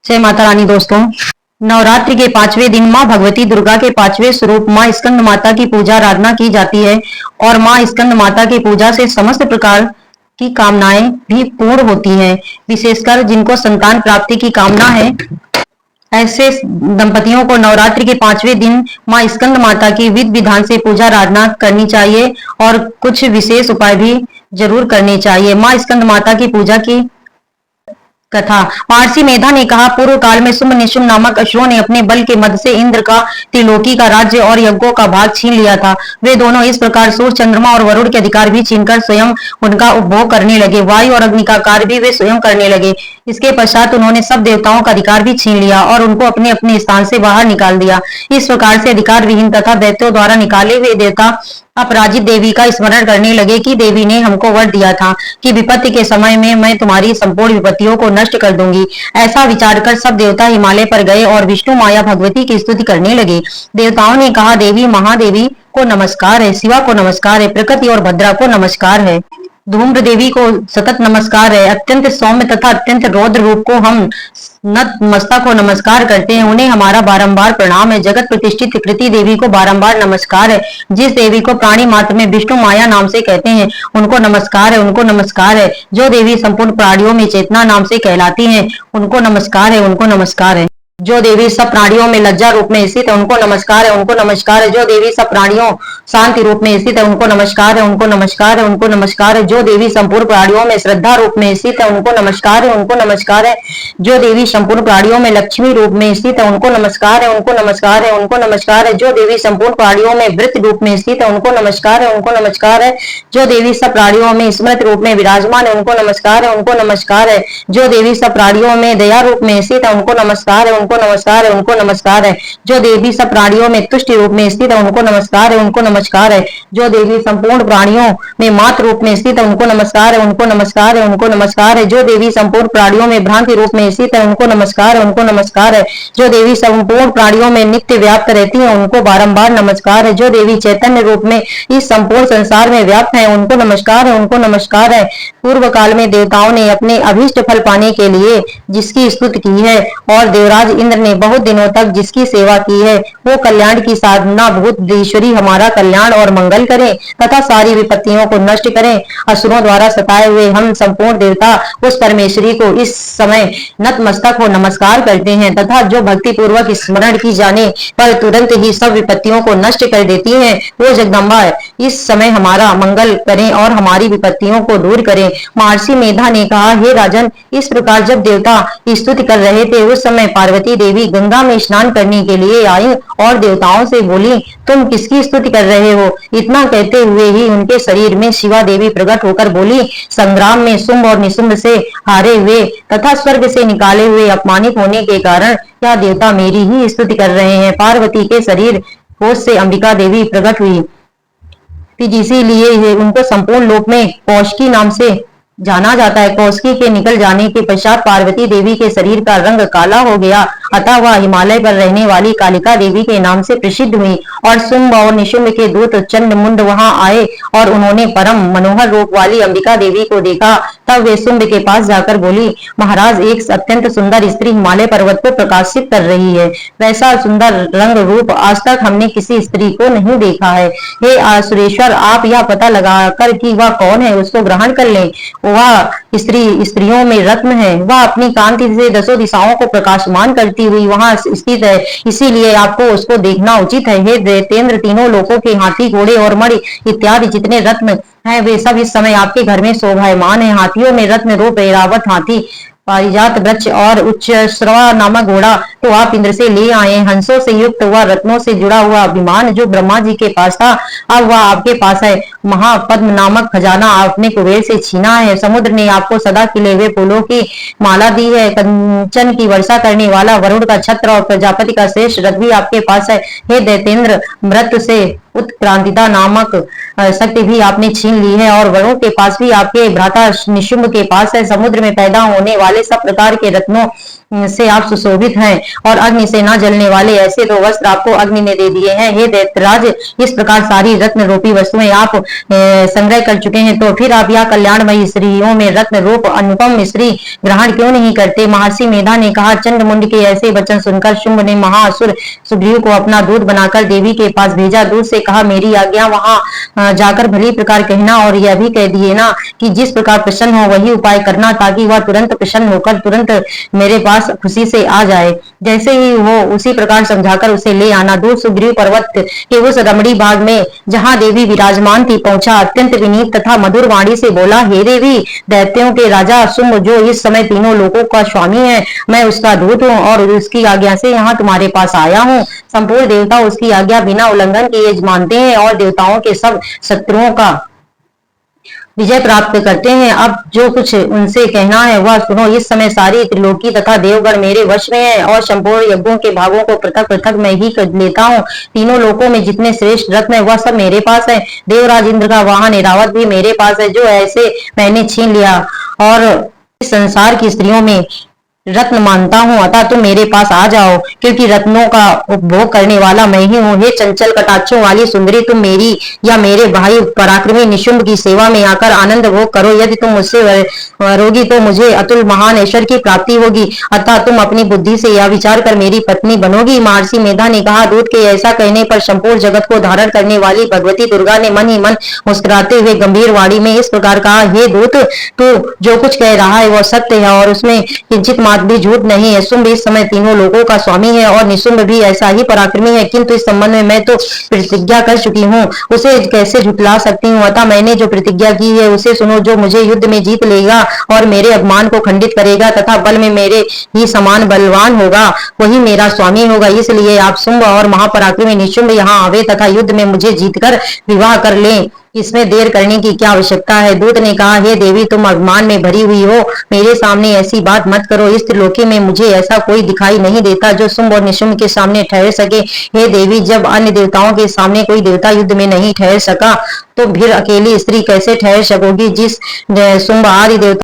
जय माता रानी। दोस्तों, नवरात्रि के 5वें दिन माँ भगवती दुर्गा के 5वें स्वरूप माँ स्कंद माता की पूजा आराधना की जाती है और माँ स्कंद माता की पूजा से समस्त प्रकार की कामनाएं भी पूर्ण होती हैं। विशेषकर जिनको संतान प्राप्ति की कामना है, ऐसे दंपतियों को नवरात्रि के 5वें दिन माँ स्कंद माता की विधि विधान से पूजा आराधना करनी चाहिए और कुछ विशेष उपाय भी जरूर करने चाहिए। माँ स्कंद माता की पूजा की कथा। महर्षि मेधा ने कहा, पूर्व काल में शुंभ निशुंभ नामक असुरों ने अपने बल के मद से इंद्र का, त्रिलोकी का राज्य और यज्ञों का भाग छीन लिया था। वे दोनों इस प्रकार सूर्य, चंद्रमा और वरुण के अधिकार भी छीनकर स्वयं उनका उपभोग करने लगे। वायु और अग्नि का कार्य भी वे स्वयं करने लगे। इसके पश्चात उन्होंने सब देवताओं का अधिकार भी छीन लिया और उनको अपने अपने स्थान से बाहर निकाल दिया। इस प्रकार से अधिकार विहीन तथा दैत्यों द्वारा निकाले हुए देवता अपराजित देवी का स्मरण करने लगे कि देवी ने हमको वर दिया था कि विपत्ति के समय में मैं तुम्हारी संपूर्ण विपत्तियों को नष्ट कर दूंगी। ऐसा विचार कर सब देवता हिमालय पर गए और विष्णु माया भगवती की स्तुति करने लगे। देवताओं ने कहा, देवी महादेवी को नमस्कार है, शिवा को नमस्कार है, प्रकृति और भद्रा को नमस्कार है, धूम्र देवी को सतत नमस्कार है, अत्यंत सौम्य तथा अत्यंत रौद्र रूप को हम नतमस्तक को नमस्कार करते हैं, उन्हें हमारा बारंबार प्रणाम है। जगत प्रतिष्ठित कृति देवी को बारंबार नमस्कार है। जिस देवी को प्राणी मात्र में विष्णु माया नाम से कहते हैं, उनको नमस्कार है, उनको नमस्कार है। जो देवी संपूर्ण प्राणियों में चेतना नाम से कहलाती है, उनको नमस्कार है, उनको नमस्कार है। जो देवी सब प्राणियों में लज्जा रूप में स्थित है, उनको नमस्कार है, उनको नमस्कार है। जो देवी सब प्राणियों शांति रूप में स्थित है, उनको नमस्कार है, उनको नमस्कार है, उनको नमस्कार है। जो देवी संपूर्ण प्राणियों में श्रद्धा रूप में स्थित है, उनको नमस्कार है, उनको नमस्कार है। जो देवी संपूर्ण प्राणियों में लक्ष्मी रूप में स्थित है, उनको नमस्कार है, उनको नमस्कार है, उनको नमस्कार है। जो देवी संपूर्ण प्राणियों में वृत्त रूप में स्थित है, उनको नमस्कार है, उनको नमस्कार है। जो देवी सब प्राणियों में स्मृत रूप में विराजमान है, उनको नमस्कार है, उनको नमस्कार है। जो देवी सब प्राणियों में दया रूप में स्थित है, उनको नमस्कार है, उनको नमस्कार है, उनको नमस्कार है। जो देवी सब प्राणियों में तुष्टि रूप में स्थित है, उनको नमस्कार है, उनको नमस्कार है। जो देवी संपूर्ण प्राणियों में मात रूप में स्थित है, उनको नमस्कार है, उनको नमस्कार है, उनको नमस्कार है। जो देवी संपूर्ण प्राणियों में भ्रांति रूप में स्थित है, उनको नमस्कार है, उनको नमस्कार है। जो देवी संपूर्ण प्राणियों में नित्य व्याप्त रहती है, उनको बारंबार नमस्कार है। जो देवी चैतन्य रूप में इस संपूर्ण संसार में व्याप्त है, उनको नमस्कार है, उनको नमस्कार है। पूर्व काल में देवताओं ने अपने अभीष्ट फल पाने के लिए जिसकी स्तुति की है और देवराज इंद्र ने बहुत दिनों तक जिसकी सेवा की है, वो कल्याण की साधना भूत ईश्वरी हमारा कल्याण और मंगल करें तथा सारी विपत्तियों को नष्ट करें। असुरों द्वारा सताए हुए हम संपूर्ण देवता उस परमेश्वरी को इस समय नतमस्तक हो नमस्कार करते हैं तथा जो भक्ति पूर्वक स्मरण की जाने पर तुरंत ही सब विपत्तियों को नष्ट कर देती है, वो जगदम्बा इस समय हमारा मंगल करें और हमारी विपत्तियों को दूर करें। महर्षि मेधा ने कहा, हे राजन, इस प्रकार जब देवता स्तुति कर रहे थे, उस समय पार्वती देवी गंगा में स्नान करने के लिए आई और देवताओं से बोली, तुम किसकी स्तुति कर रहे हो? इतना कहते हुए ही उनके शरीर में शिवा देवी प्रकट होकर बोली, संग्राम में शुंभ और निशुंभ से हारे हुए तथा स्वर्ग से निकाले हुए अपमानित होने के कारण क्या देवता मेरी ही स्तुति कर रहे हैं? पार्वती के शरीर कोश से अंबिका देवी प्रकट हुई, इसीलिए उनको संपूर्ण लोक में कौशिकी नाम से जाना जाता है। कौशिकी के निकल जाने के पश्चात पार्वती देवी के शरीर का रंग काला हो गया, अतः वह हिमालय पर रहने वाली कालिका देवी के नाम से प्रसिद्ध हुई। और शुंभ और निशुंभ के दूत चंड मुंड वहां आए और उन्होंने परम मनोहर रूप वाली अंबिका देवी को देखा। तब वे शुंभ के पास जाकर बोली, महाराज, एक अत्यंत सुंदर स्त्री हिमालय पर्वत को प्रकाशित कर रही है। वैसा सुंदर रंग रूप आज तक हमने किसी स्त्री को नहीं देखा है। हे सुरेश्वर, आप यह पता लगाकर कि वह कौन है, उसको ग्रहण कर लें। वह स्त्रियों में रत्न है, वह अपनी कांति से दसों दिशाओं को प्रकाशमान करती हुई वहां स्थित है, इसीलिए आपको उसको देखना उचित है। हे दैतेंद्र, तीनों लोकों के हाथी, घोड़े और मणि इत्यादि जितने रत्न हैं, वे सब इस समय आपके घर में शोभायमान है। हाथियों में रत्न रूप ऐरावत हाथी, पारिजात वृक्ष और उच्च श्रवा नामक घोड़ा तो आप इंद्र से ले आए। हंसों से युक्त हुआ रत्नों से जुड़ा हुआ अभिमान जो ब्रह्मा जी के पास था, अब वह आपके पास है। महापद्म नामक खजाना आपने कुबेर से छीना है। समुद्र ने आपको सदा खिले हुए फूलों की माला दी है। कंचन की वर्षा करने वाला वरुण का छत्र और प्रजापति का श्रेष्ठ रथ भी आपके पास है। हे दैतेंद्र, मृत से उत्क्रांतिता नामक शक्ति भी आपने छीन ली है और वरुण के पास भी आपके भ्राता निशुंभ के पास है। समुद्र में पैदा होने वाले सब प्रकार के रत्नों से आप सुशोभित हैं और अग्नि से न जलने वाले ऐसे दो वस्त्र आपको अग्नि ने दे दिए हैं। हे दैत्यराज, इस प्रकार सारी रत्न रूपी वस्तुएं आप संग्रह कर चुके हैं, तो फिर आप यह कल्याणमयी स्त्रियों में रत्न रूप अनुपम स्त्री ग्रहण क्यों नहीं करते? महर्षि मेधा ने कहा। चंद्रमुंड के ऐसे वचन सुनकर शुंभ ने महाअसुर सुग्रीव को अपना दूत बनाकर देवी के पास भेजा। दूत से कहा, मेरी आज्ञा वहां जाकर भली प्रकार कहना और यह भी कह दिए ना कि जिस प्रकार प्रसन्न हो वही उपाय करना, ताकि वह तुरंत प्रसन्न होकर तुरंत मेरे पास खुशी से आ जाए। जैसे ही हो उसी प्रकार समझाकर उसे ले आना। दूत सुग्रीव पर्वत के उस रमणी बाग में जहां देवी विराजमान थी पहुंचा। अत्यंत विनीत तथा मधुर वाणी से बोला, हे देवी, दैत्यों के राजा शुंभ जो इस समय तीनों लोकों का स्वामी है, मैं उसका दूत हूँ और उसकी आज्ञा से यहाँ तुम्हारे पास आया हूँ। संपूर्ण देवता उसकी आज्ञा बिना उल्लंघन किए मानते हैं और देवताओं के सब शत्रुओं का विजय प्राप्त करते हैं। अब जो कुछ उनसे कहना है वह सुनो। इस समय सारी त्रिलोकी तथा देवगण मेरे वश में है और संपूर्ण यज्ञों के भागों को पृथक पृथक मैं ही कर लेता हूँ। तीनों लोकों में जितने श्रेष्ठ रत्न है वह सब मेरे पास है। देवराज इंद्र का वाहन ऐरावत भी मेरे पास है, जो ऐसे मैंने छीन लिया और इस संसार की स्त्रियों में रत्न मानता हूँ। अतः तुम मेरे पास आ जाओ, क्योंकि रत्नों का उपभोग करने वाला मैं ही हूँ। हे चंचल कटाक्षों वाली सुंदरी, तुम मेरी या मेरे भाई पराक्रमी निशुंभ की सेवा में आकर आनंद भोग करो। यदि तुम मुझसे वरोगी तो मुझे अतुल महान ऐश्वर्य की प्राप्ति होगी। अतः तुम अपनी बुद्धि से यह विचार कर मेरी पत्नी बनोगी। महर्षि मेधा ने कहा। दूत के ऐसा कहने पर संपूर्ण जगत को धारण करने वाली भगवती दुर्गा ने मन ही मन मुस्कुराते हुए गंभीर वाणी में इस प्रकार कहा, हे दूत, तू जो कुछ कह रहा है वह सत्य है और उसमें किंचित भी झूठ नहीं है। शुंभ इस समय तीनों लोगों का स्वामी है और निशुंभ भी ऐसा ही पराक्रमी है, किंतु इस संबंध में मैं तो प्रतिज्ञा कर चुकी हूँ, उसे कैसे झुठला सकती हूँ। अतः मैंने जो प्रतिज्ञा की है उसे सुनो। जो मुझे युद्ध में जीत लेगा और मेरे अपमान को खंडित करेगा तथा बल में मेरे ही समान बलवान होगा, वही मेरा स्वामी होगा। इसलिए आप शुंभ और महापराक्रमी निशुंभ यहाँ आवे तथा युद्ध में मुझे जीतकर विवाह कर ले। इसमें देर करने की क्या आवश्यकता है? दूत ने कहा, हे देवी, तुम अभिमान में भरी हुई हो, मेरे सामने ऐसी बात मत करो। इस त्रिलोकी में मुझे ऐसा कोई दिखाई नहीं देता जो शुंभ और निशुंभ के सामने ठहर सके। हे देवी, जब अन्य देवताओं के सामने कोई देवता युद्ध में नहीं ठहर सका, तो फिर अकेली स्त्री कैसे ठहर सकोगी? जिस शुंभ आदि देवता